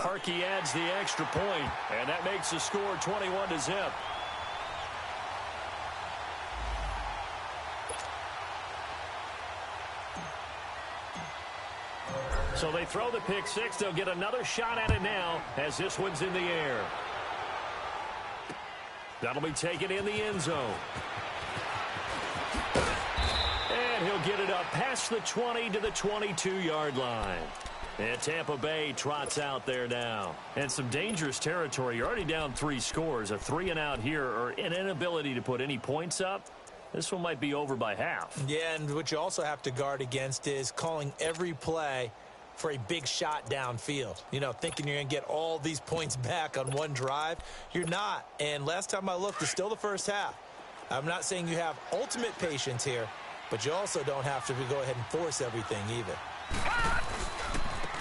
Parkey adds the extra point, and that makes the score 21-0. So they throw the pick six. They'll get another shot at it now as this one's in the air. That'll be taken in the end zone. And he'll get it up past the 20 to the 22-yard line. And Tampa Bay trots out there now. And some dangerous territory. You're already down 3 scores. A 3-and-out here or an inability to put any points up. This one might be over by half. Yeah, and what you also have to guard against is calling every play for a big shot downfield. You know, thinking you're going to get all these points back on one drive. You're not. And last time I looked, it's still the first half. I'm not saying you have ultimate patience here, but you also don't have to go ahead and force everything either.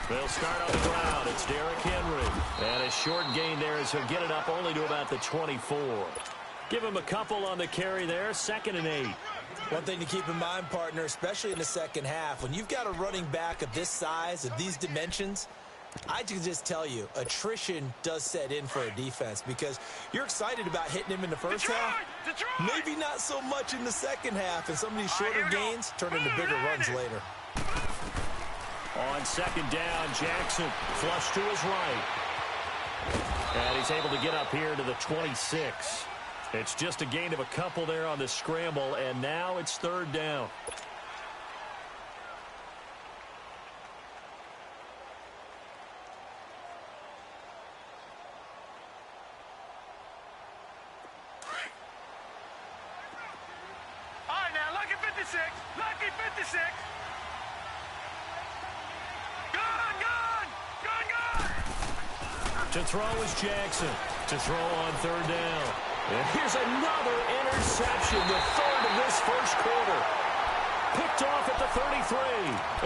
They'll start on the ground. It's Derrick Henry. And a short gain there as he'll get it up only to about the 24. Give him a couple on the carry there. 2nd and 8. One thing to keep in mind, partner, especially in the second half, when you've got a running back of this size, of these dimensions, I can just tell you, attrition does set in for a defense because you're excited about hitting him in the first half. Maybe not so much in the second half, and some of these shorter gains turn into bigger runs later. On 2nd down, Jackson flush to his right. And he's able to get up here to the 26. It's just a gain of a couple there on the scramble, and now it's 3rd down. All right, now, lucky 56. Lucky 56. To throw is Jackson. To throw on 3rd down. And here's another interception, the 3rd of this first quarter. Picked off at the 33.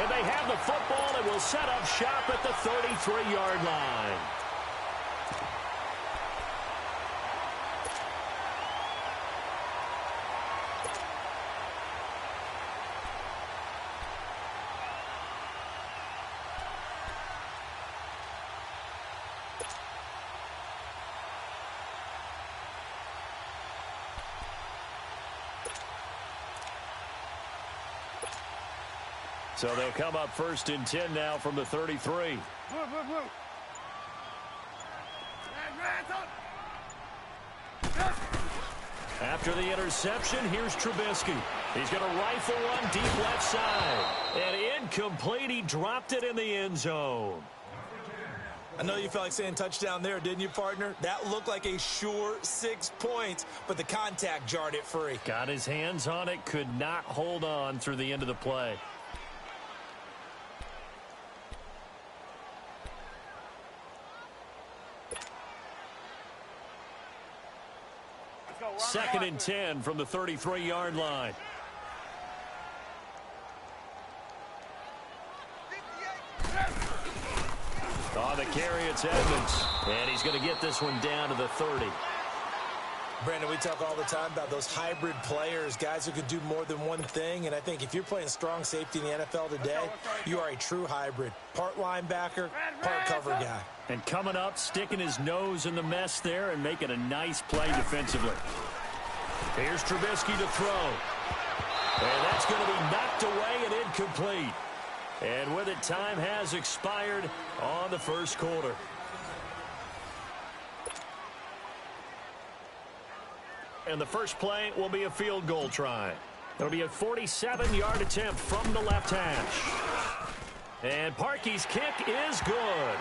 And they have the football and will set up shop at the 33-yard line. So they'll come up 1st and 10 now from the 33. After the interception, here's Trubisky. He's going to rifle one deep left side. And incomplete. He dropped it in the end zone. I know you felt like saying touchdown there, didn't you, partner? That looked like a sure 6 points, but the contact jarred it free. Got his hands on it, could not hold on through the end of the play. Second and 10 from the 33-yard line. On the carry, it's Edmonds. And he's going to get this one down to the 30. Brandon, we talk all the time about those hybrid players, guys who can do more than one thing. And I think if you're playing strong safety in the NFL today, you are a true hybrid. Part linebacker, part cover guy. And coming up, sticking his nose in the mess there and making a nice play defensively. Here's Trubisky to throw. And that's going to be knocked away and incomplete. And with it, time has expired on the first quarter. And the first play will be a field goal try. It'll be a 47-yard attempt from the left hash. And Parkey's kick is good.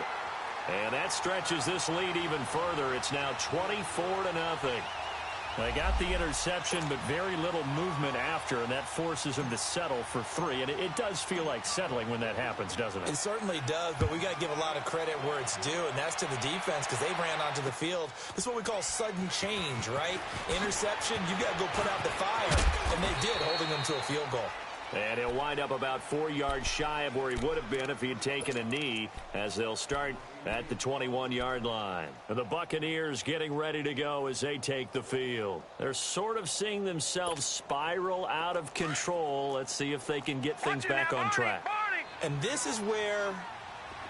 And that stretches this lead even further. It's now 24-0. They got the interception, but very little movement after, and that forces them to settle for 3. And it does feel like settling when that happens, doesn't it? It certainly does, but we got to give a lot of credit where it's due, and that's to the defense because they ran onto the field. This is what we call sudden change, right? Interception, you got to go put out the fire, and they did, holding them to a field goal. And he'll wind up about 4 yards shy of where he would have been if he had taken a knee, as they'll start at the 21-yard line. The Buccaneers getting ready to go as they take the field. They're sort of seeing themselves spiral out of control. Let's see if they can get things back on track. And this is where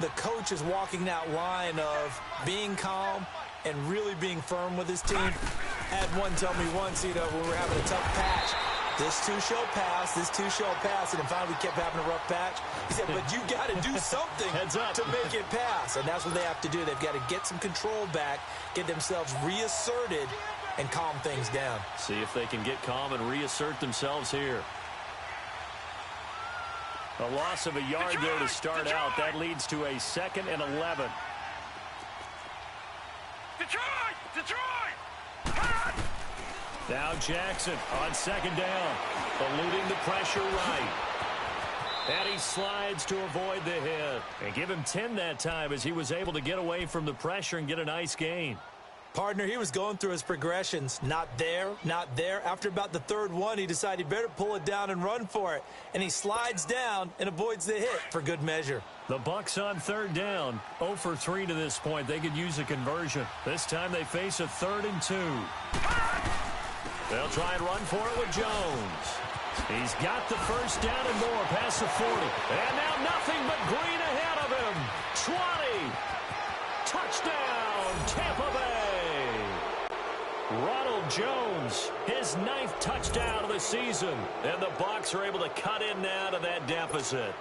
the coach is walking that line of being calm and really being firm with his team. I had one tell me once, when we were having a tough patch, this too shall pass, this too shall pass, and then finally we kept having a rough patch. He said, but you got to do something to make it pass, and that's what they have to do. They've got to get some control back, get themselves reasserted, and calm things down. See if they can get calm and reassert themselves here. A loss of a yard there to start out. That leads to a 2nd and 11. Detroit! Now Jackson on 2nd down, eluding the pressure right. And he slides to avoid the hit. And give him 10 that time as he was able to get away from the pressure and get a nice gain. Partner, he was going through his progressions. Not there, not there. After about the 3rd one, he decided he better pull it down and run for it. And he slides down and avoids the hit for good measure. The Bucs on 3rd down. 0 for 3 to this point. They could use a conversion. This time they face a 3rd and 2. They'll try and run for it with Jones. He's got the 1st down and more past the 40. And now nothing but green ahead of him. 20. Touchdown, Tampa Bay. Ronald Jones, his 9th touchdown of the season. And the Bucs are able to cut in now to that deficit.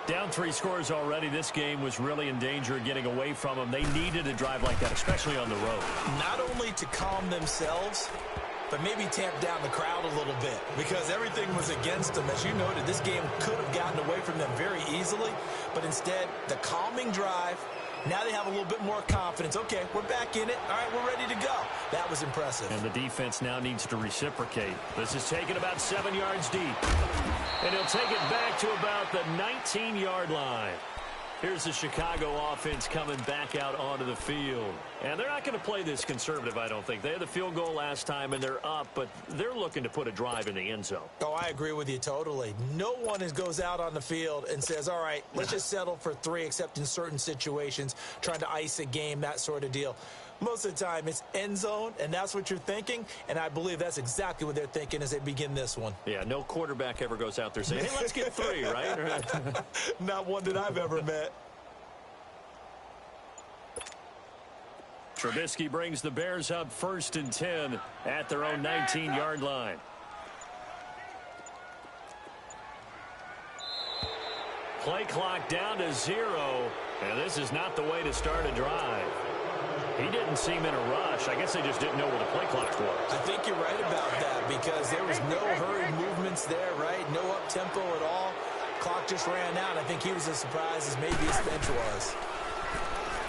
Down 3 scores already. This game was really in danger of getting away from them. They needed a drive like that, especially on the road. Not only to calm themselves, but maybe tamp down the crowd a little bit because everything was against them. As you noted, this game could have gotten away from them very easily, but instead, the calming drive, now they have a little bit more confidence. Okay, we're back in it. All right, we're ready to go. That was impressive. And the defense now needs to reciprocate. This is taken about 7 yards deep. And he'll take it back to about the 19-yard line. Here's the Chicago offense coming back out onto the field. And they're not going to play this conservative, I don't think. They had the field goal last time, and they're up, but they're looking to put a drive in the end zone. Oh, I agree with you totally. No one goes out on the field and says, all right, let's just settle for 3, except in certain situations, trying to ice a game, that sort of deal. Most of the time, it's end zone, and that's what you're thinking, and I believe that's exactly what they're thinking as they begin this one. Yeah, no quarterback ever goes out there saying, hey, let's get 3, right? Not one that I've ever met. Trubisky brings the Bears up 1st and 10 at their own 19-yard line. Play clock down to 0, and this is not the way to start a drive. He didn't seem in a rush. I guess they just didn't know where the play clock was. I think you're right about that because there was no hurried movements there, right? No up-tempo at all. Clock just ran out. I think he was as surprised as maybe his bench was.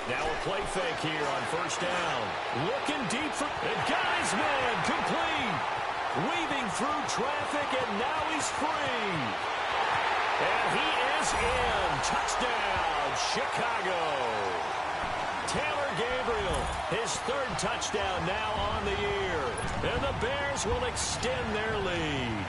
Now a play fake here on 1st down. Looking deep for and got his man complete. Weaving through traffic, and now he's free. And he is in. Touchdown, Chicago. Taylor Gabriel, his 3rd touchdown now on the year. And the Bears will extend their lead.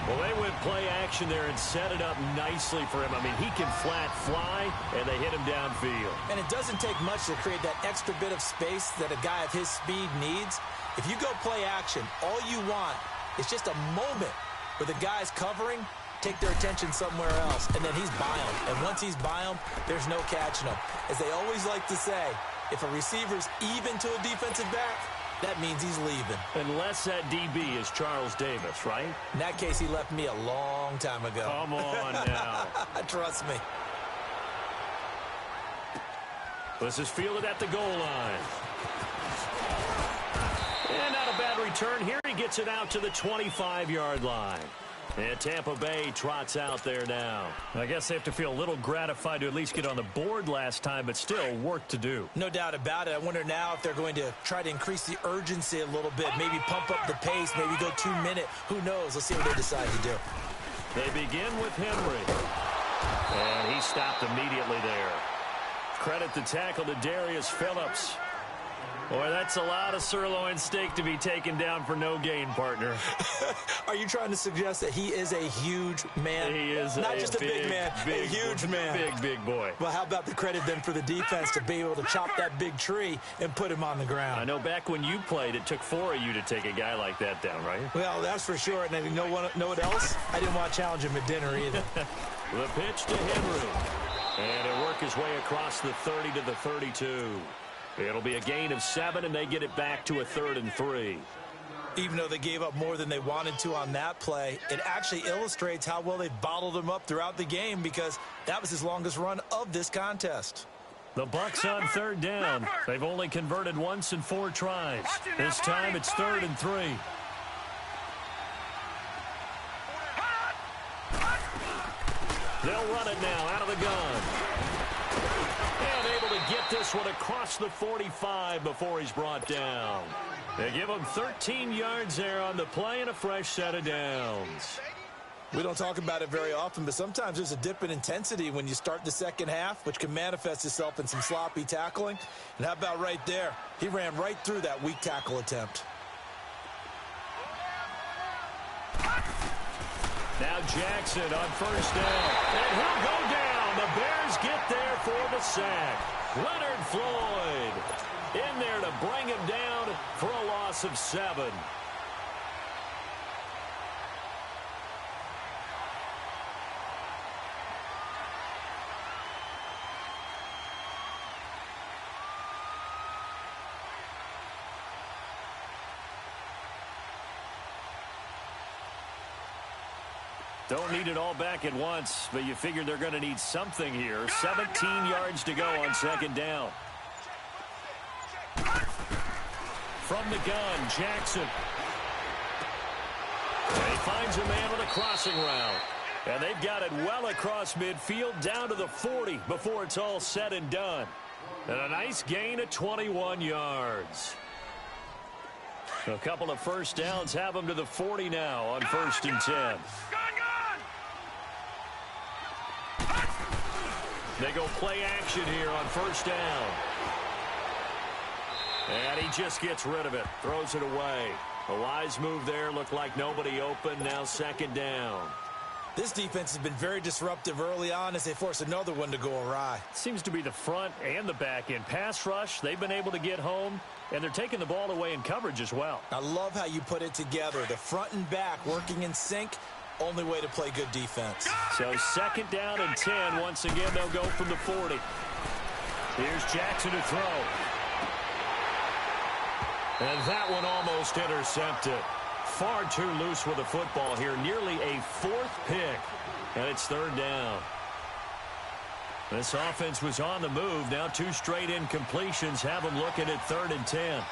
Well, they went play action there and set it up nicely for him. I mean, he can flat fly, and they hit him downfield. And it doesn't take much to create that extra bit of space that a guy of his speed needs. If you go play action, all you want is just a moment where the guy's covering, take their attention somewhere else, and then he's by him. And once he's by him, there's no catching him. As they always like to say, if a receiver's even to a defensive back, that means he's leaving. Unless that DB is Charles Davis, right? In that case, he left me a long time ago. Come on now. Trust me. This is fielded at the goal line. And not a bad return here. He gets it out to the 25-yard line. And Tampa Bay trots out there now. I guess they have to feel a little gratified to at least get on the board last time, but still work to do. No doubt about it. I wonder now if they're going to try to increase the urgency a little bit, maybe pump up the pace, maybe go 2-minute. Who knows? Let's see what they decide to do. They begin with Henry. And he stopped immediately there. Credit the tackle to Darius Phillips. Boy, that's a lot of sirloin steak to be taken down for no gain, partner. Are you trying to suggest that he is a huge man? He is not just a big man, a huge man. Big boy. Well, how about the credit then for the defense to be able to chop that big tree and put him on the ground? I know back when you played, it took 4 of you to take a guy like that down, right? Well, that's for sure. And you know what else? I didn't want to challenge him at dinner either. The pitch to Henry. And he'll work his way across the 30 to the 32. It'll be a gain of 7, and they get it back to a 3rd and 3. Even though they gave up more than they wanted to on that play, it actually illustrates how well they've bottled him up throughout the game because that was his longest run of this contest. The Bucs on 3rd down. They've only converted once in 4 tries. This time it's 3rd and 3. They'll run it now out of the gun. And able to get this one across the 45 before he's brought down. They give him 13 yards there on the play and a fresh set of downs. We don't talk about it very often, but sometimes there's a dip in intensity when you start the second half, which can manifest itself in some sloppy tackling. And how about right there? He ran right through that weak tackle attempt. Now Jackson on 1st down. And he'll go down. The Bears get there for the sack. Leonard Floyd in there to bring him down for a loss of 7. Don't need it all back at once, but you figure they're going to need something here. 17 yards to go on 2nd down. From the gun, Jackson. And he finds a man with a crossing route. And they've got it well across midfield down to the 40 before it's all said and done. And a nice gain of 21 yards. A couple of 1st downs have them to the 40 now on 1st and 10. They go play action here on 1st down. And he just gets rid of it. Throws it away. A wise move there. Looked like nobody open. Now 2nd down. This defense has been very disruptive early on as they force another one to go awry. Seems to be the front and the back end. Pass rush, they've been able to get home, and they're taking the ball away in coverage as well. I love how you put it together. The front and back working in sync. Only way to play good defense. So 2nd down and 10. Once again, they'll go from the 40. Here's Jackson to throw. And that one almost intercepted. Far too loose with the football here. Nearly a 4th pick. And it's 3rd down. This offense was on the move. Now 2 straight incompletions have them looking at 3rd and 10. All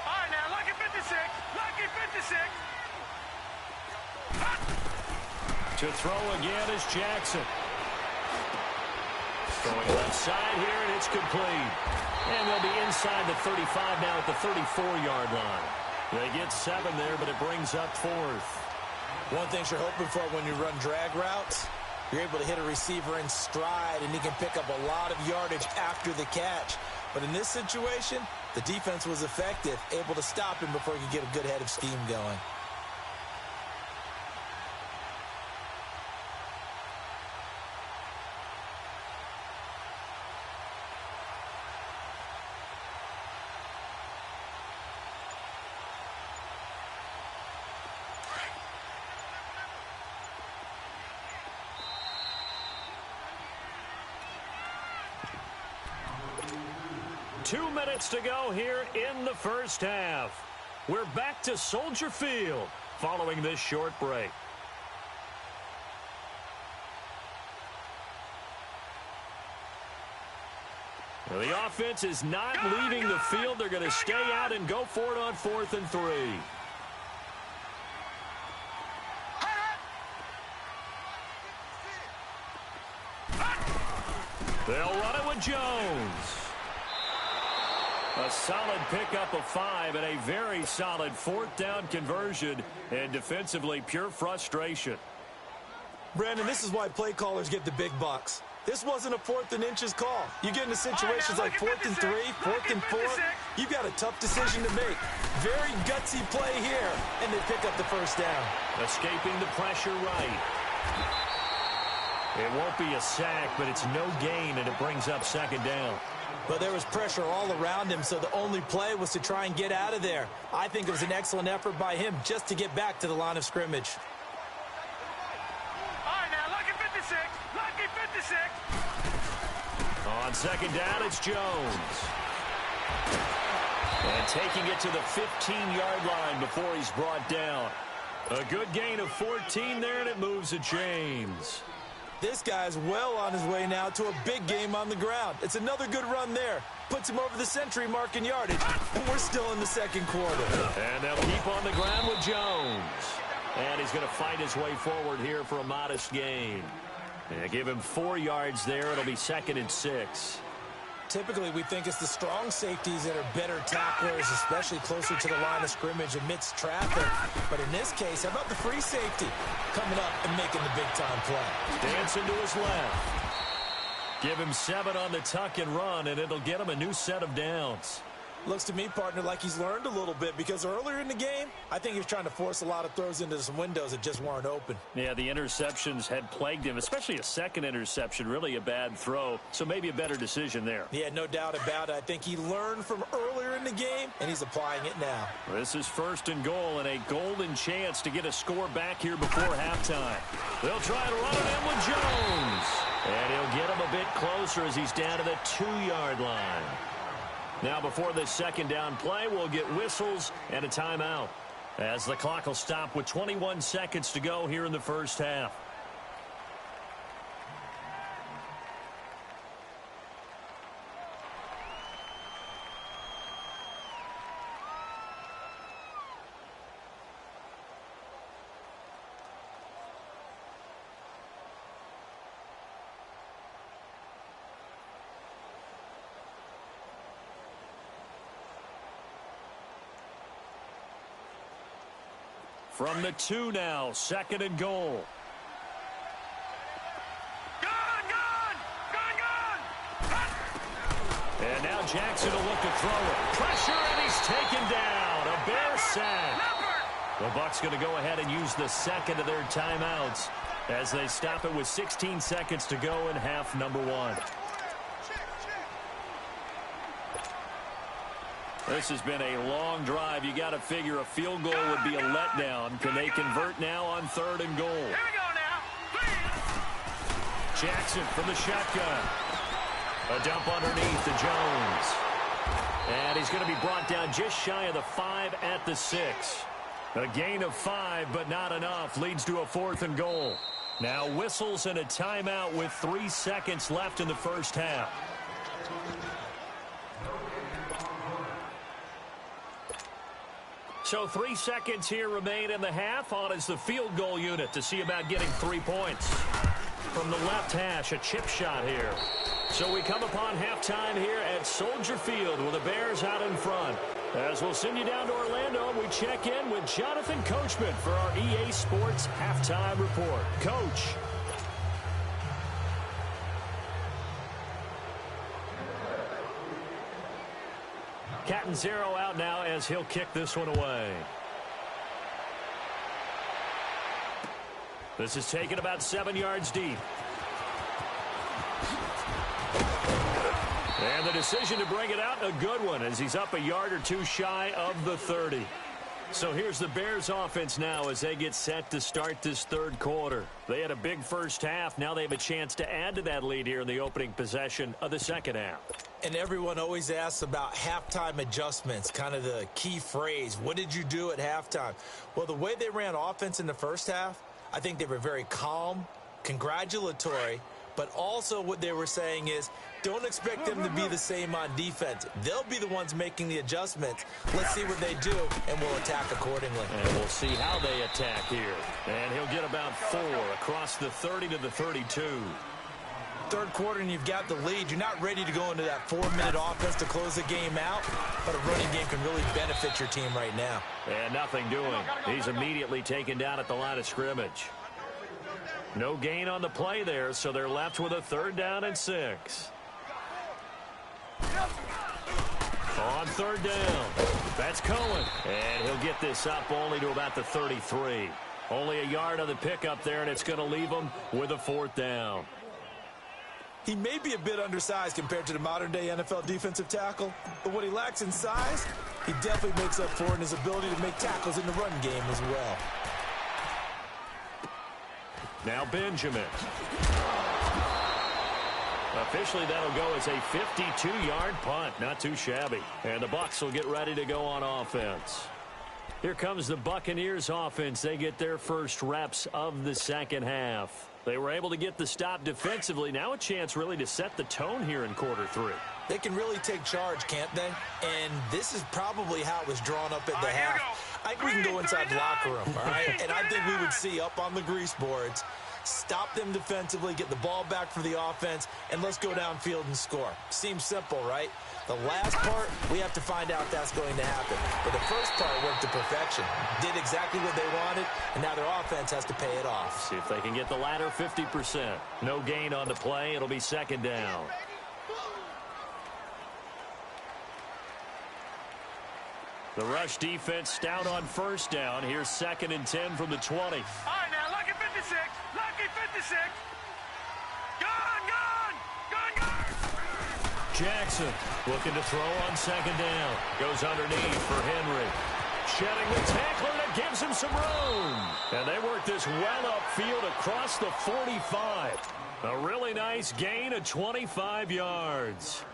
right, now, lucky 56. Lucky 56. To throw again is Jackson. Going left side here, and it's complete. And they'll be inside the 35 now at the 34-yard line. They get 7 there, but it brings up 4th. One thing you're hoping for when you run drag routes, you're able to hit a receiver in stride, and he can pick up a lot of yardage after the catch. But in this situation, the defense was effective, able to stop him before he could get a good head of steam going. Two minutes to go here in the 1st half. We're back to Soldier Field following this short break. Well, the offense is not leaving the field. They're going to stay out and go for it on 4th and 3. They'll run it with Jones. A solid pickup of 5 and a very solid 4th down conversion, and defensively pure frustration. Brandon, this is why play callers get the big bucks. This wasn't a 4th and inches call. You get into situations like 4th and 3, 4th and 4, you've got a tough decision to make. Very gutsy play here, and they pick up the 1st down. Escaping the pressure right. It won't be a sack, but it's no gain, and it brings up 2nd down. But there was pressure all around him, so the only play was to try and get out of there. I think it was an excellent effort by him just to get back to the line of scrimmage. All right, now, lucky 56. Lucky 56. On second down, it's Jones. And taking it to the 15-yard line before he's brought down. A good gain of 14 there, and it moves to James. This guy's well on his way now to a big game on the ground. It's another good run there. Puts him over the century mark in yardage. And we're still in the second quarter. And they'll keep on the ground with Jones. And he's going to fight his way forward here for a modest gain. And give him 4 yards there. It'll be 2nd and 6. Typically, we think it's the strong safeties that are better tacklers, especially closer to the line of scrimmage amidst traffic. But in this case, how about the free safety coming up and making the big-time play? Dancing to his left. Give him 7 on the tuck and run, and it'll get him a new set of downs. Looks to me, partner, like he's learned a little bit, because earlier in the game, I think he was trying to force a lot of throws into some windows that just weren't open. Yeah, the interceptions had plagued him, especially a second interception, really a bad throw, so maybe a better decision there. Yeah, no doubt about it. I think he learned from earlier in the game, and he's applying it now. This is 1st and goal, and a golden chance to get a score back here before halftime. They'll try to run it in with Jones, and he'll get him a bit closer as he's down to the 2-yard line. Now, before this second down play, we'll get whistles and a timeout, as the clock will stop with 21 seconds to go here in the first half. From the 2 now, 2nd and goal. And now Jackson will look to throw it. Pressure, and he's taken down. A Bear sack. The Bucs going to go ahead and use the second of their timeouts as they stop it with 16 seconds to go in half number 1. This has been a long drive. You got to figure a field goal would be a letdown. Can they convert now on 3rd and goal? Here we go now. Jackson from the shotgun. A dump underneath to Jones. And he's going to be brought down just shy of the 5 at the 6. A gain of 5, but not enough. Leads to a 4th and goal. Now whistles and a timeout with 3 seconds left in the first half. So 3 seconds here remain in the half. On is the field goal unit to see about getting 3 points. From the left hash, a chip shot here. So we come upon halftime here at Soldier Field with the Bears out in front. As we'll send you down to Orlando, we check in with Jonathan Coachman for our EA Sports Halftime Report. Coach. Catanzaro out now as he'll kick this one away. This is taken about 7 yards deep. And the decision to bring it out, a good one, as he's up a yard or 2 shy of the 30. So here's the Bears offense now as they get set to start this 3rd quarter. They had a big first half. Now they have a chance to add to that lead here in the opening possession of the second half. And everyone always asks about halftime adjustments, kind of the key phrase. What did you do at halftime? Well, the way they ran offense in the first half, I think they were very calm, congratulatory, but also what they were saying is don't expect them to be the same on defense. They'll be the ones making the adjustments. Let's see what they do, and we'll attack accordingly. And we'll see how they attack here. And he'll get about 4 across the 30 to the 32. 3rd quarter, and you've got the lead. You're not ready to go into that 4-minute offense to close the game out, but a running game can really benefit your team right now. And nothing doing. He's immediately taken down at the line of scrimmage. No gain on the play there, so they're left with a 3rd down and 6. On 3rd down, that's Cohen. And he'll get this up only to about the 33. Only a yard on the pickup there, and it's going to leave him with a 4th down. He may be a bit undersized compared to the modern-day NFL defensive tackle, but what he lacks in size, he definitely makes up for in his ability to make tackles in the run game as well. Now Benjamin. Officially, that'll go as a 52-yard punt. Not too shabby. And the Bucs will get ready to go on offense. Here comes the Buccaneers offense. They get their first reps of the second half. They were able to get the stop defensively. Now a chance really to set the tone here in quarter three. They can really take charge, can't they? And this is probably how it was drawn up at the half. I think we can go inside the locker room, all right? And I think we would see up on the grease boards, stop them defensively, get the ball back for the offense, and let's go downfield and score. Seems simple, right? The last part, we have to find out if that's going to happen. But the first part worked to perfection. Did exactly what they wanted, and now their offense has to pay it off. See if they can get the latter 50%. No gain on the play. It'll be second down. The rush defense stout on first down. Here's 2nd and 10 from the 20. All right, now, lucky 56. Lucky 56. Gone. Jackson looking to throw on second down. Goes underneath for Henry. Shedding the tackler that gives him some room. And they work this well upfield across the 45. A really nice gain of 25 yards.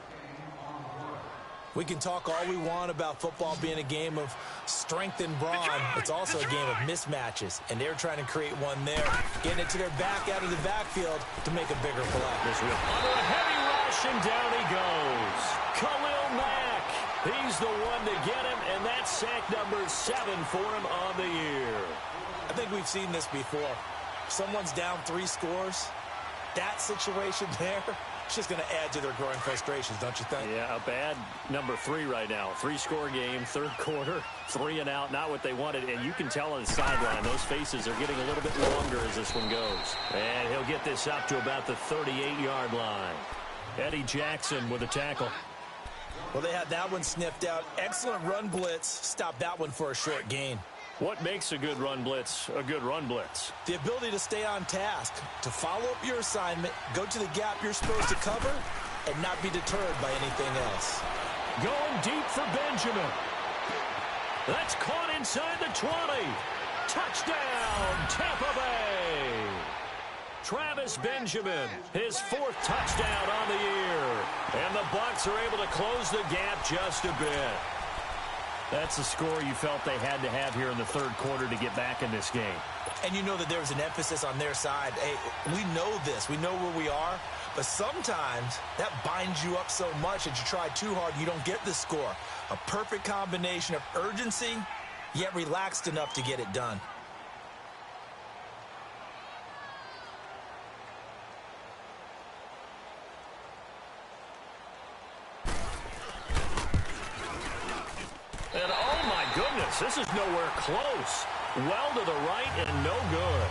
We can talk all we want about football being a game of strength and brawn. It's also a game of mismatches, and they're trying to create one there, getting it to their back out of the backfield to make a bigger play. This one under a heavy rush, and down he goes. Khalil Mack. He's the one to get him, and that's sack number 7 for him on the year. I think we've seen this before. Someone's down 3 scores. That situation there, it's just going to add to their growing frustrations, don't you think? Yeah, a bad number 3 right now. 3-score game, third quarter, 3 and out, not what they wanted. And you can tell on the sideline, those faces are getting a little bit longer as this one goes. And he'll get this up to about the 38-yard line. Eddie Jackson with a tackle. Well, they had that one sniffed out. Excellent run blitz. Stopped that one for a short gain. What makes a good run blitz a good run blitz? The ability to stay on task, to follow up your assignment, go to the gap you're supposed to cover, and not be deterred by anything else. Going deep for Benjamin. That's caught inside the 20. Touchdown, Tampa Bay. Travis Benjamin, his 4th touchdown on the year. And the Bucs are able to close the gap just a bit. That's a score you felt they had to have here in the third quarter to get back in this game. And you know that there was an emphasis on their side. Hey, we know this. We know where we are. But sometimes that binds you up so much that you try too hard and you don't get the score. A perfect combination of urgency, yet relaxed enough to get it done. And oh my goodness, this is nowhere close. Well to the right and no good.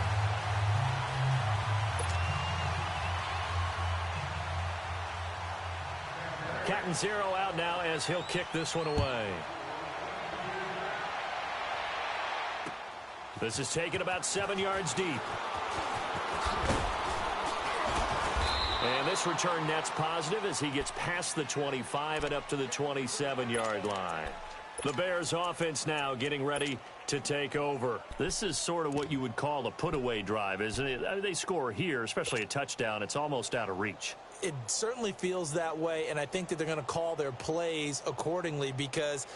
Captain Zero out now as he'll kick this one away. This is taken about 7 yards deep. And this return net's positive as he gets past the 25 and up to the 27-yard line. The Bears offense now getting ready to take over. This is sort of what you would call a put-away drive, isn't it? I mean, they score here, especially a touchdown. It's almost out of reach. It certainly feels that way, and I think that they're going to call their plays accordingly because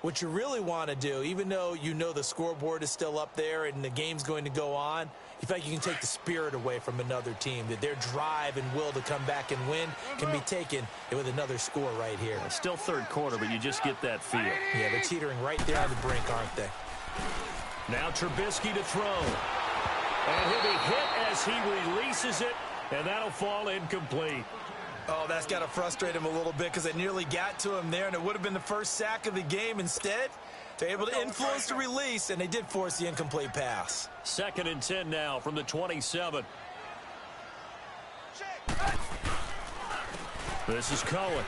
what you really want to do, even though you know the scoreboard is still up there and the game's going to go on, you feel like you can take the spirit away from another team, that their drive and will to come back and win can be taken with another score right here. It's still third quarter, but you just get that feel. Yeah, they're teetering right there on the brink, aren't they? Now Trubisky to throw. And he'll be hit as he releases it, and that'll fall incomplete. Oh, that's got to frustrate him a little bit because they nearly got to him there, and it would have been the first sack of the game. Instead, they're able to influence the release, and they did force the incomplete pass. 2nd and 10 now from the 27. This is Cohen.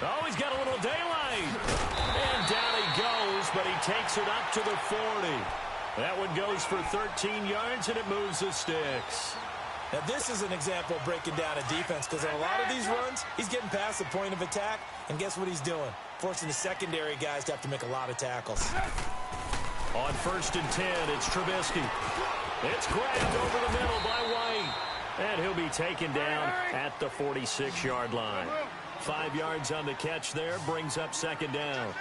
Oh, he's got a little daylight. And down he goes, but he takes it up to the 40. That one goes for 13 yards, and it moves the sticks. Now, this is an example of breaking down a defense because on a lot of these runs, he's getting past the point of attack, and guess what he's doing? Forcing the secondary guys to have to make a lot of tackles. On 1st and 10, it's Trubisky. It's grabbed over the middle by White. And he'll be taken down at the 46-yard line. 5 yards on the catch there, brings up second down.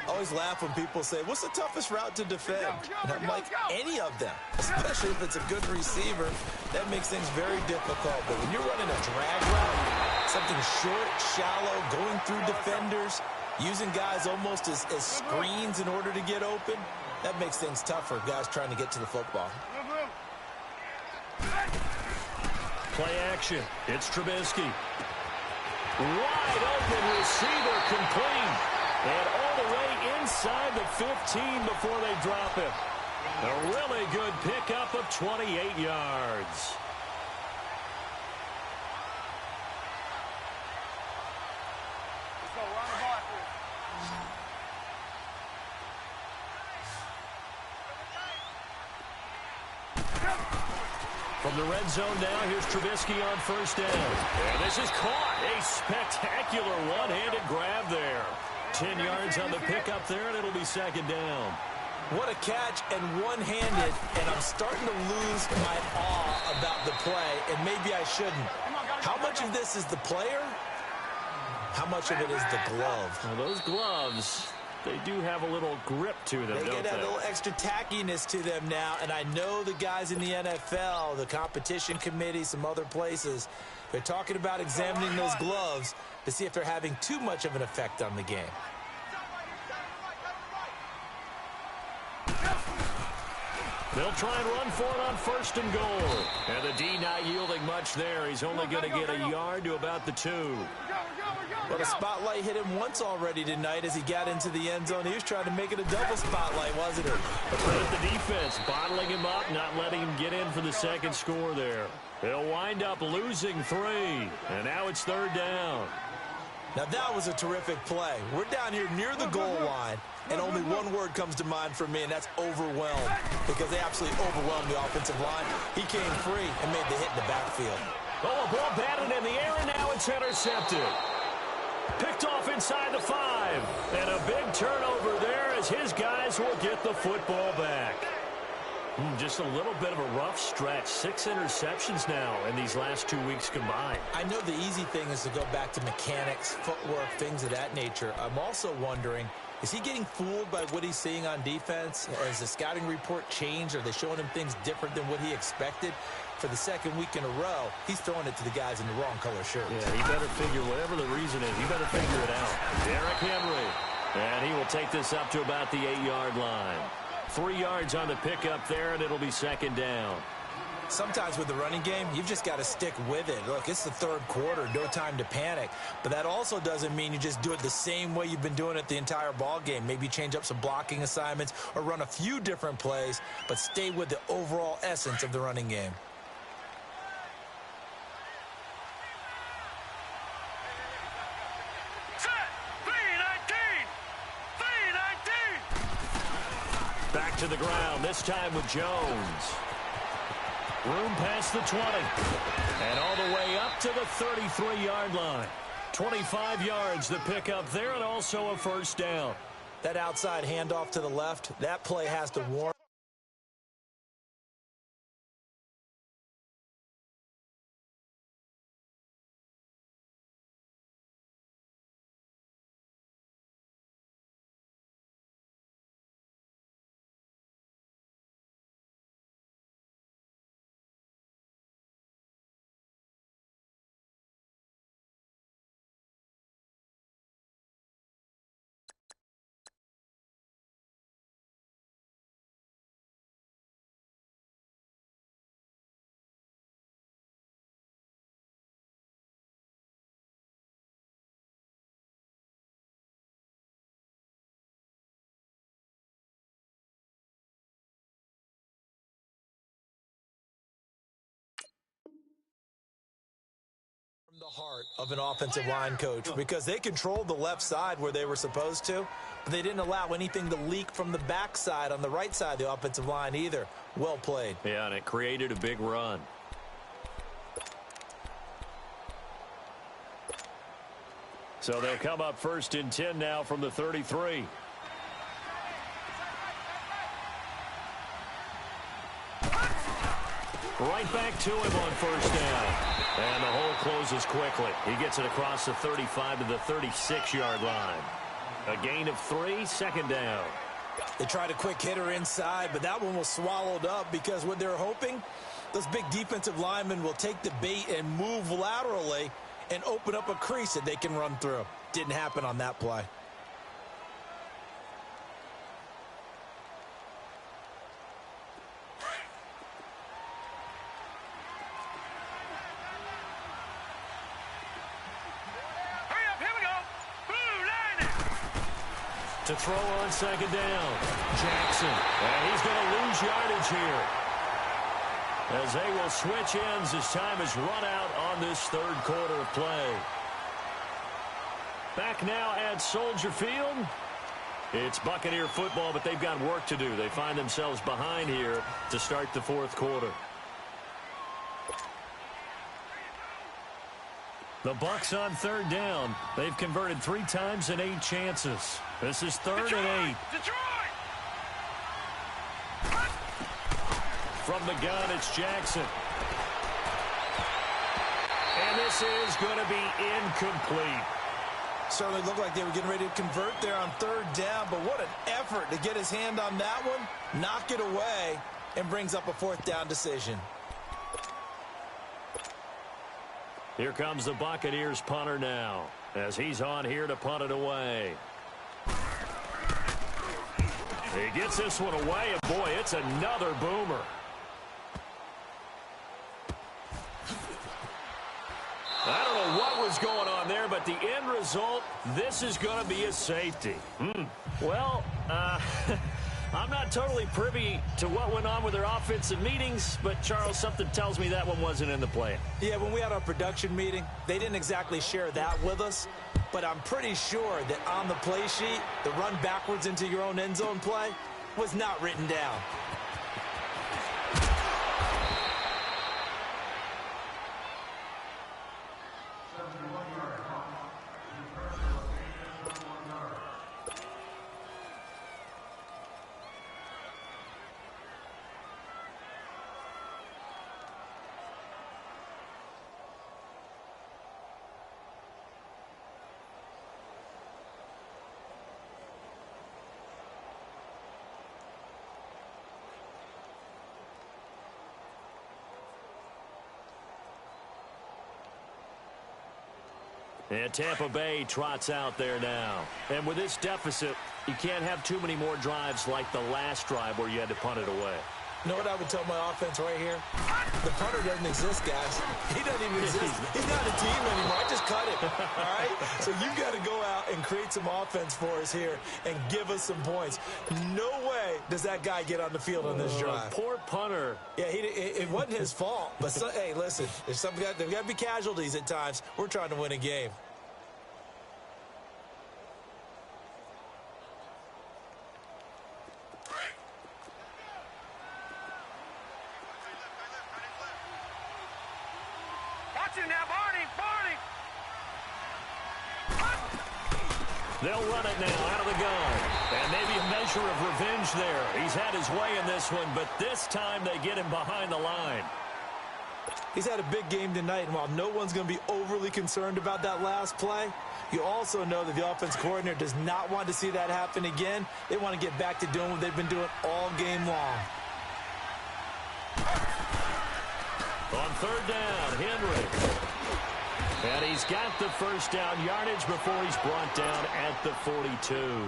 I always laugh when people say, what's the toughest route to defend? And I'm like, any of them, especially if it's a good receiver. That makes things very difficult. But when you're running a drag route, something short, shallow, going through defenders, using guys almost as screens in order to get open, that makes things tough for guys trying to get to the football. Play action. It's Trubisky. Wide open receiver complete. And all the way inside the 15 before they drop him. A really good pickup of 28 yards. From the red zone now, here's Trubisky on first down. And this is caught. A spectacular one-handed grab there. 10 yards on the pickup there, and it'll be second down. What a catch, and one-handed, and I'm starting to lose my awe about the play, and maybe I shouldn't. How much of this is the player? How much of it is the glove? Well, those gloves, they do have a little grip to them, don't they? They get a little extra tackiness to them now, and I know the guys in the NFL, the competition committee, some other places, they're talking about examining those gloves to see if they're having too much of an effect on the game. They'll try and run for it on first and goal. And the D not yielding much there. He's only going to get a yard to about the 2. But a spotlight hit him once already tonight as he got into the end zone. He was trying to make it a double spotlight, wasn't it? But the defense bottling him up, not letting him get in for the second score there. They'll wind up losing 3. And now it's third down. Now that was a terrific play. We're down here near the goal line, and only one word comes to mind for me, and that's overwhelmed, because they absolutely overwhelmed the offensive line. He came free and made the hit in the backfield. Oh, a ball batted in the air, and now it's intercepted. Picked off inside the 5. And a big turnover there as his guys will get the football back. Just a little bit of a rough stretch. 6 interceptions now in these last 2 weeks combined. I know the easy thing is to go back to mechanics, footwork, things of that nature. I'm also wondering, is he getting fooled by what he's seeing on defense? Has the scouting report changed? Are they showing him things different than what he expected? For the second week in a row, he's throwing it to the guys in the wrong color shirts. Yeah, he better figure, whatever the reason is, he better figure it out. Derrick Henry. And he will take this up to about the 8-yard line. 3 yards on the pickup there, and it'll be second down. Sometimes with the running game, you've just got to stick with it. Look, it's the third quarter, no time to panic. But that also doesn't mean you just do it the same way you've been doing it the entire ball game. Maybe change up some blocking assignments or run a few different plays, but stay with the overall essence of the running game. Back to the ground, this time with Jones. Room past the 20. And all the way up to the 33-yard line. 25 yards the pickup there, and also a first down. That outside handoff to the left, that play has to warrant. The heart of an offensive line coach, because they controlled the left side where they were supposed to, but they didn't allow anything to leak from the backside on the right side of the offensive line either. Well played. Yeah, and it created a big run. So they'll come up first and 10 now from the 33. Right back to him on first down. And the hole closes quickly. He gets it across the 35 to the 36-yard line. A gain of 3, second down. They tried a quick hitter inside, but that one was swallowed up because what they're hoping, those big defensive linemen will take the bait and move laterally and open up a crease that they can run through. Didn't happen on that play. To throw on second down, Jackson. And he's going to lose yardage here, as they will switch ends as time is run out on this third quarter of play. Back now at Soldier Field. It's Buccaneer football, but they've got work to do. They find themselves behind here to start the fourth quarter. The Bucs on third down. They've converted 3 times in 8 chances. This is third and 8. Detroit! From the gun, it's Jackson. And this is going to be incomplete. Certainly looked like they were getting ready to convert there on third down, but what an effort to get his hand on that one, knock it away, and brings up a fourth down decision. Here comes the Buccaneers punter now, as he's on here to punt it away. He gets this one away, and boy, it's another boomer. I don't know what was going on there, but the end result, this is going to be a safety. Well, I'm not totally privy to what went on with their offensive meetings, but, Charles, something tells me that one wasn't in the plan. Yeah, when we had our production meeting, they didn't exactly share that with us, but I'm pretty sure that on the play sheet, the run backwards into your own end zone play was not written down. And Tampa Bay trots out there now. And with this deficit, you can't have too many more drives like the last drive where you had to punt it away. You know what I would tell my offense right here? The punter doesn't exist, guys. He doesn't even exist. He's not a team anymore. I just cut him, all right? So you've got to go out and create some offense for us here and give us some points. No way does that guy get on the field on this drive. Poor punter. Yeah, it wasn't his fault. But, hey, listen, there's got to be casualties at times. We're trying to win a game. They'll run it now out of the gun. And maybe a measure of revenge there. He's had his way in this one, but this time they get him behind the line. He's had a big game tonight, and while no one's going to be overly concerned about that last play, you also know that the offense coordinator does not want to see that happen again. They want to get back to doing what they've been doing all game long. On third down, Henry. And he's got the first down yardage before he's brought down at the 42.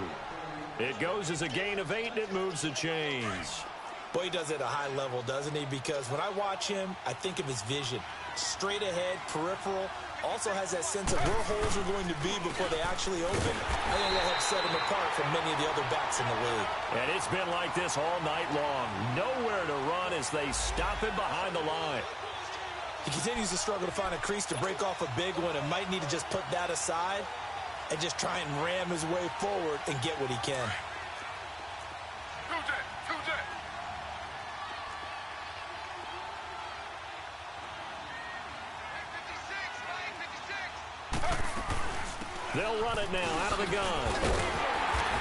It goes as a gain of 8, and it moves the chains. Boy, he does it at a high level, doesn't he? Because when I watch him, I think of his vision. Straight ahead, peripheral. Also has that sense of where holes are going to be before they actually open. I think that helps set him apart from many of the other backs in the league. And it's been like this all night long. Nowhere to run as they stop him behind the line. He continues to struggle to find a crease to break off a big one and might need to just put that aside and just try and ram his way forward and get what he can. They'll run it now out of the gun.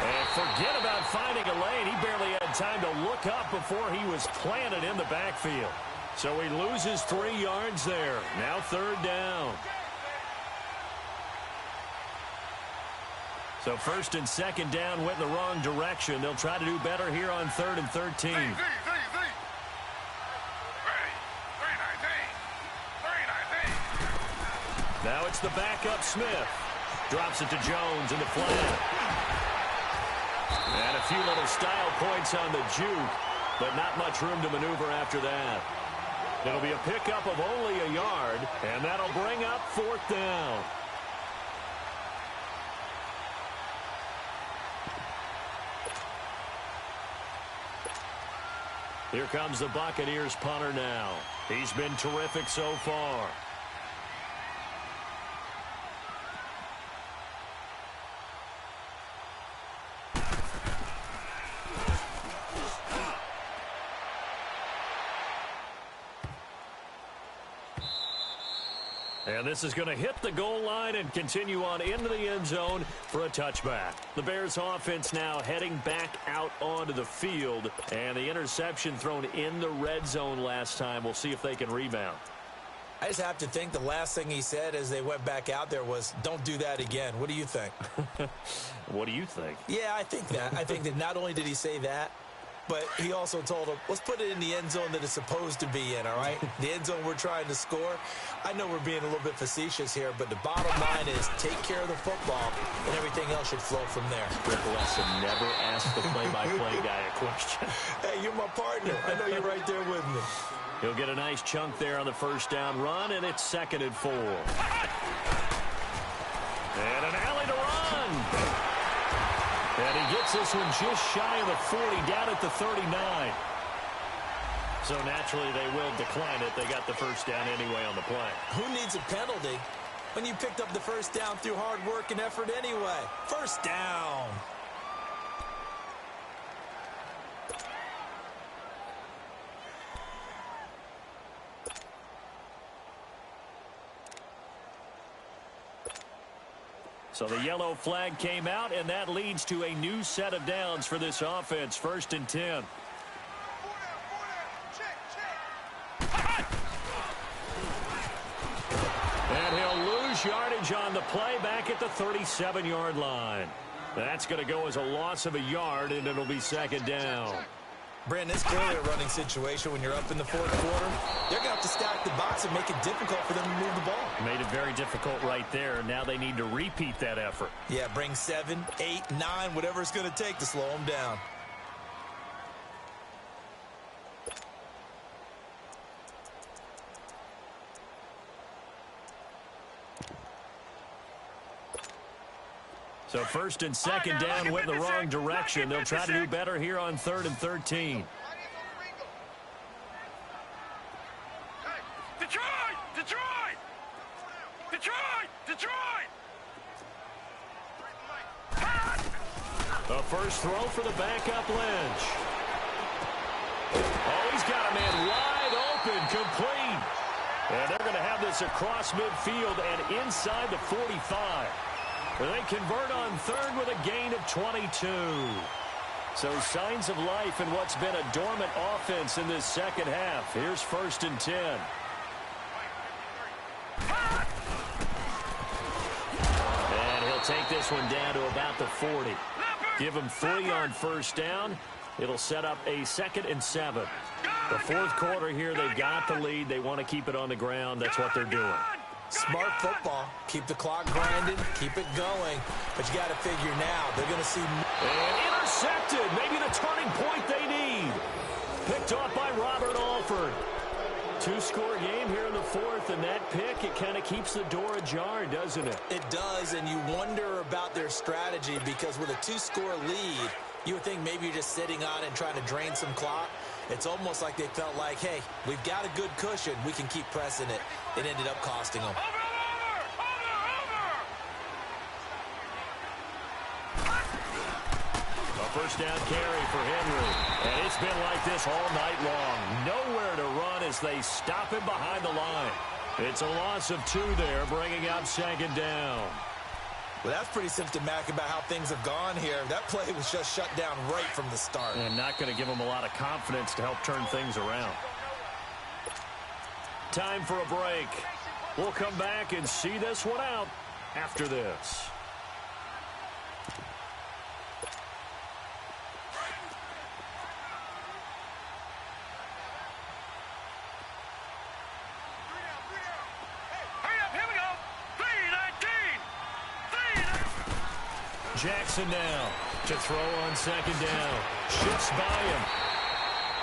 And forget about finding a lane. He barely had time to look up before he was planted in the backfield. So he loses 3 yards there. Now 3rd down. So 1st and 2nd down went in the wrong direction. They'll try to do better here on 3rd and 13. Now it's the backup Smith. Drops it to Jones in the flat. And a few little style points on the juke, but not much room to maneuver after that. It'll be a pickup of only a yard, and that'll bring up 4th down. Here comes the Buccaneers punter now. He's been terrific so far. And this is going to hit the goal line and continue on into the end zone for a touchback. The Bears offense now heading back out onto the field. And the interception thrown in the red zone last time. We'll see if they can rebound. I just have to think the last thing he said as they went back out there was, don't do that again. What do you think? What do you think? Yeah, I think that. I think that not only did he say that, but he also told him, let's put it in the end zone that it's supposed to be in, all right? The end zone we're trying to score. I know we're being a little bit facetious here, but the bottom line is take care of the football, and everything else should flow from there. Rick Lesson never asked the play-by-play guy a question. Hey, you're my partner. I know you're right there with me. He'll get a nice chunk there on the 1st down run, and it's 2nd and 4. And an alley to run. And he gets this one just shy of the 40, down at the 39. So naturally they will decline it. They got the 1st down anyway on the play. Who needs a penalty when you picked up the 1st down through hard work and effort anyway? 1st down. So the yellow flag came out, and that leads to a new set of downs for this offense. 1st and 10. And he'll lose yardage on the play back at the 37-yard line. That's going to go as a loss of a yard, and it'll be 2nd down. Brandon, it's clearly a running situation when you're up in the 4th quarter. They're going to have to stack the box and make it difficult for them to move the ball. Made it very difficult right there. Now they need to repeat that effort. Yeah, bring 7, 8, 9, whatever it's going to take to slow them down. So 1st and 2nd down went in the wrong direction. They'll try to do better here on 3rd and 13. Detroit! Detroit! Detroit! Detroit! The first throw for the backup Lynch. Oh, he's got a man wide open, complete. And they're going to have this across midfield and inside the 45. They convert on 3rd with a gain of 22. So signs of life in what's been a dormant offense in this 2nd half. Here's 1st and 10. And he'll take this one down to about the 40. Give him 3 on 1st down. It'll set up a 2nd and 7. The 4th quarter here, they've got the lead. They want to keep it on the ground. That's what they're doing. Smart football. Keep the clock grinding. Keep it going. But you got to figure now, they're going to see... And intercepted. Maybe the turning point they need. Picked off by Robert Alford. 2-score game here in the 4th, and that pick, it kind of keeps the door ajar, doesn't it? It does, and you wonder about their strategy because with a 2-score lead, you would think maybe you're just sitting on it and trying to drain some clock. It's almost like they felt like, hey, we've got a good cushion. We can keep pressing it. It ended up costing them. A 1st down carry for Henry. And it's been like this all night long. Nowhere to run as they stop him behind the line. It's a loss of 2 there, bringing up 2nd down. Well, that's pretty symptomatic about how things have gone here. That play was just shut down right from the start. And not going to give them a lot of confidence to help turn things around. Time for a break. We'll come back and see this one out after this. Jackson now to throw on second down. Shifts by him.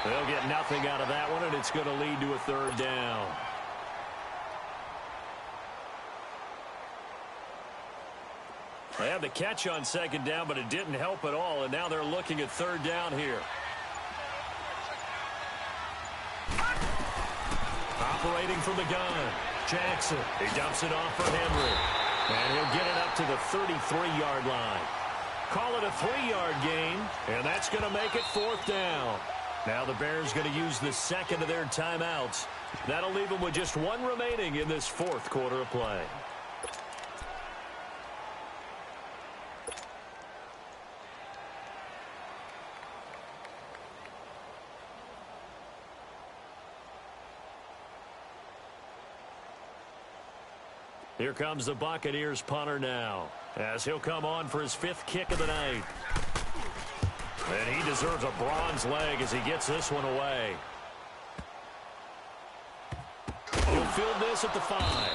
They'll get nothing out of that one, and it's going to lead to a third down. They had the catch on second down, but it didn't help at all, and now they're looking at third down here. Operating from the gun, Jackson. He dumps it off for Henry. And he'll get it up to the 33-yard line. Call it a 3-yard gain, and that's going to make it fourth down. Now the Bears going to use the second of their timeouts. That'll leave them with just one remaining in this fourth quarter of play. Here comes the Buccaneers punter now, as he'll come on for his fifth kick of the night. And he deserves a bronze leg as he gets this one away. He'll field this at the 5.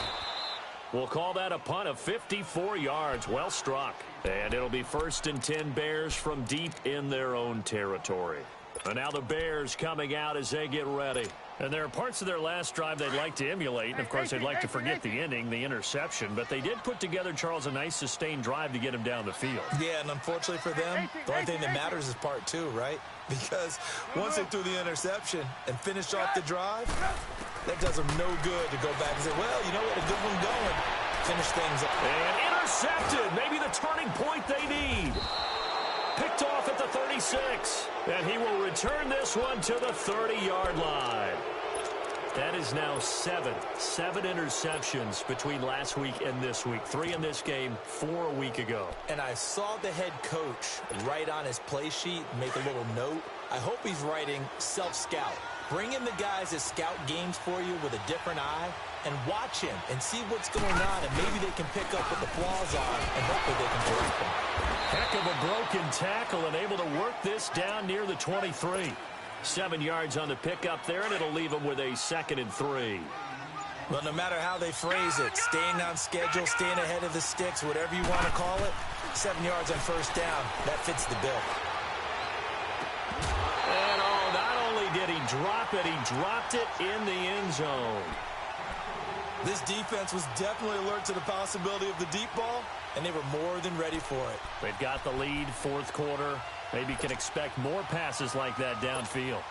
We'll call that a punt of 54 yards. Well struck. And it'll be 1st and 10 Bears from deep in their own territory. And now the Bears coming out as they get ready. And there are parts of their last drive they'd like to emulate. And, of course, they'd like to forget the ending, the interception. But they did put together, Charles, a nice sustained drive to get him down the field. Yeah, and unfortunately for them, the only thing that matters is part 2, right? Because once they threw the interception and finished off the drive, that does them no good to go back and say, well, you know what, a good one going. Finish things up. And intercepted. Maybe the turning point they need. Picked off at the 36. And he will return this one to the 30-yard line. That is now 7 interceptions between last week and this week. 3 in this game, 4 a week ago. And I saw the head coach write on his play sheet, make a little note. I hope he's writing self-scout. Bring in the guys that scout games for you with a different eye and watch him and see what's going on, and maybe they can pick up what the flaws are, and hopefully they can correct them. Heck of a broken tackle and able to work this down near the 23. 7 yards on the pickup there, and it'll leave them with a 2nd and 3. Well, no matter how they phrase it, staying on schedule, staying ahead of the sticks, whatever you want to call it, 7 yards on first down, that fits the bill. And not only did he drop it, he dropped it in the end zone. This defense was definitely alert to the possibility of the deep ball, and they were more than ready for it. They've got the lead, fourth quarter. Maybe can expect more passes like that downfield.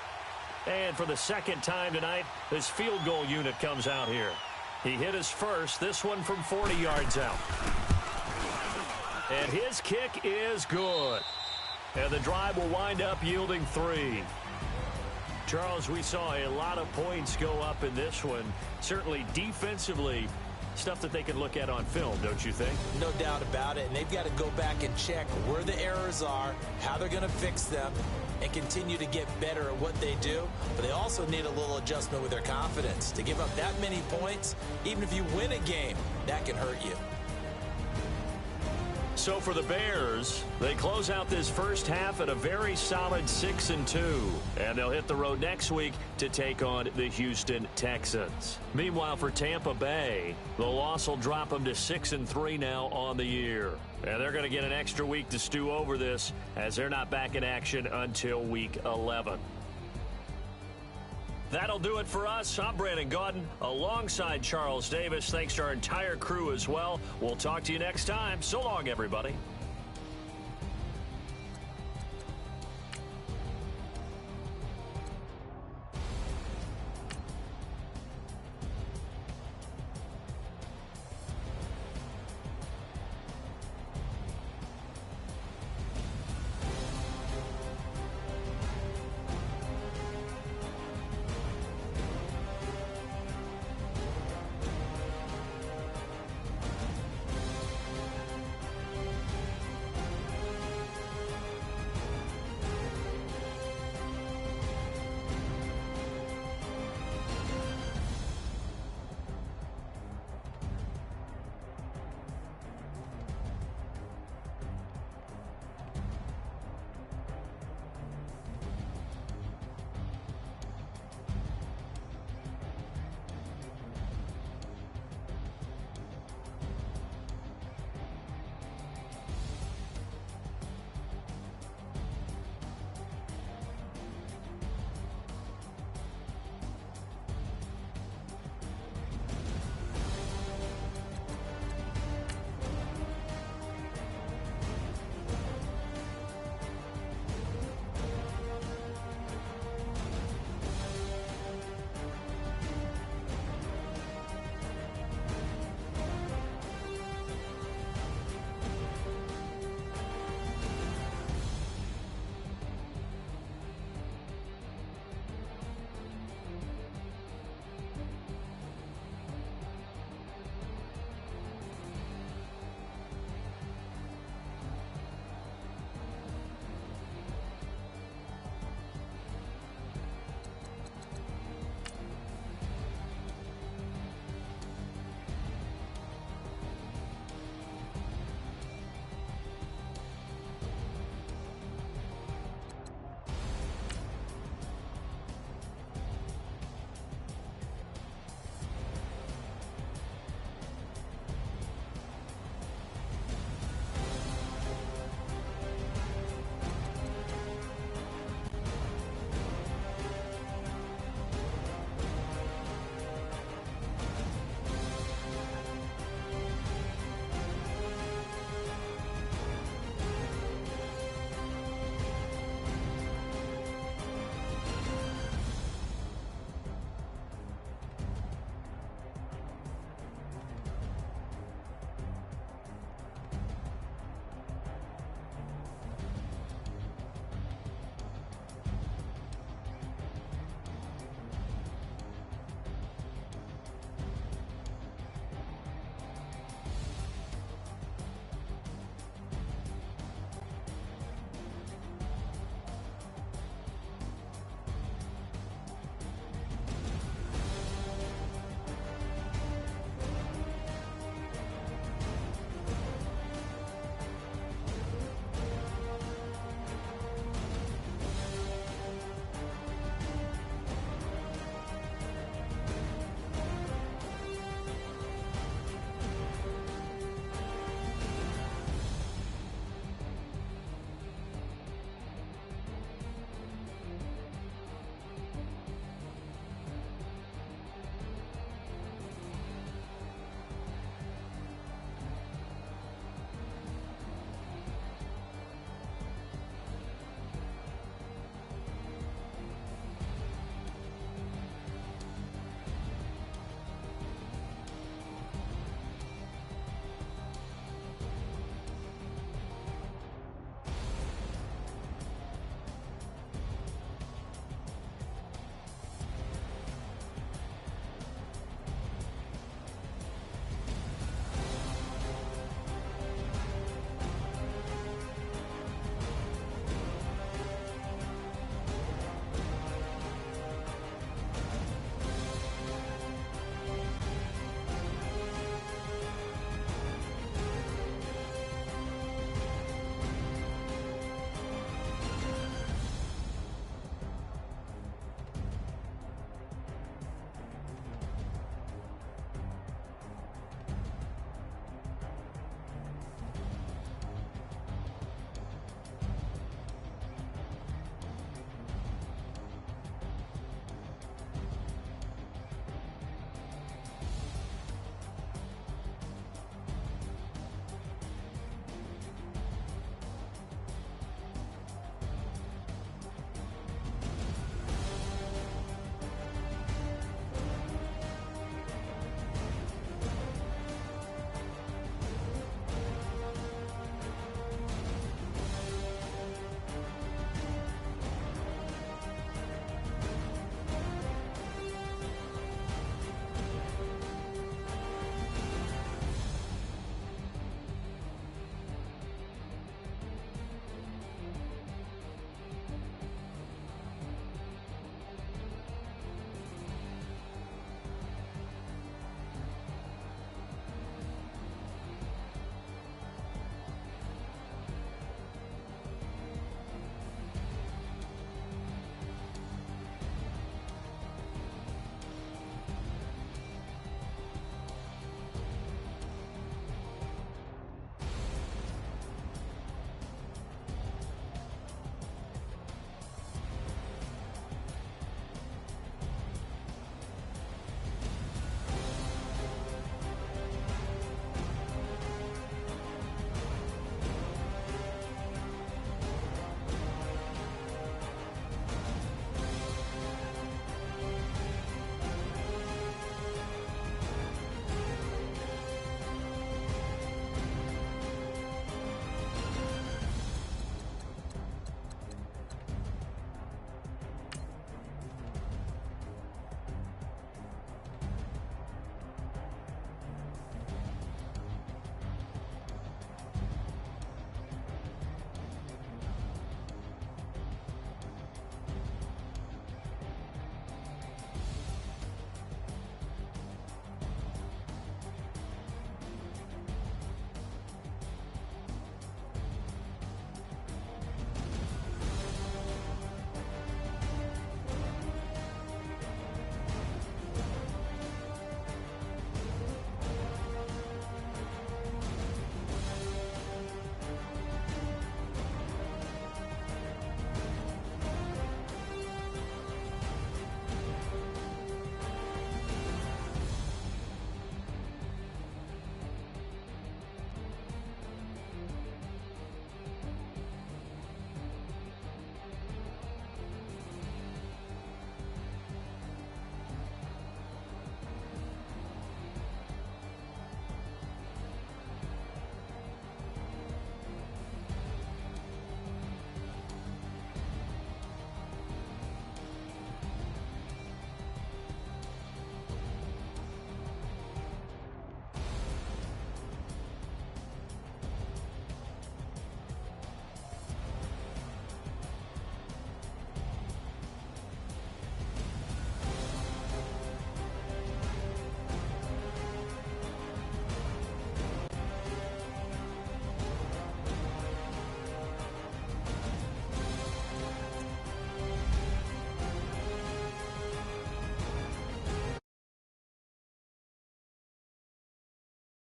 And for the second time tonight, this field goal unit comes out here. He hit his first, this one from 40 yards out. And his kick is good. And the drive will wind up yielding 3. Charles, we saw a lot of points go up in this one. Certainly defensively, stuff that they can look at on film, don't you think? No doubt about it. And they've got to go back and check where the errors are, how they're going to fix them, and continue to get better at what they do. But they also need a little adjustment with their confidence. To give up that many points, even if you win a game, that can hurt you. So for the Bears, they close out this first half at a very solid 6-2. And they'll hit the road next week to take on the Houston Texans. Meanwhile, for Tampa Bay, the loss will drop them to 6-3 now on the year. And they're going to get an extra week to stew over this, as they're not back in action until week 11. That'll do it for us. I'm Brandon Gaudin alongside Charles Davis. Thanks to our entire crew as well. We'll talk to you next time. So long, everybody.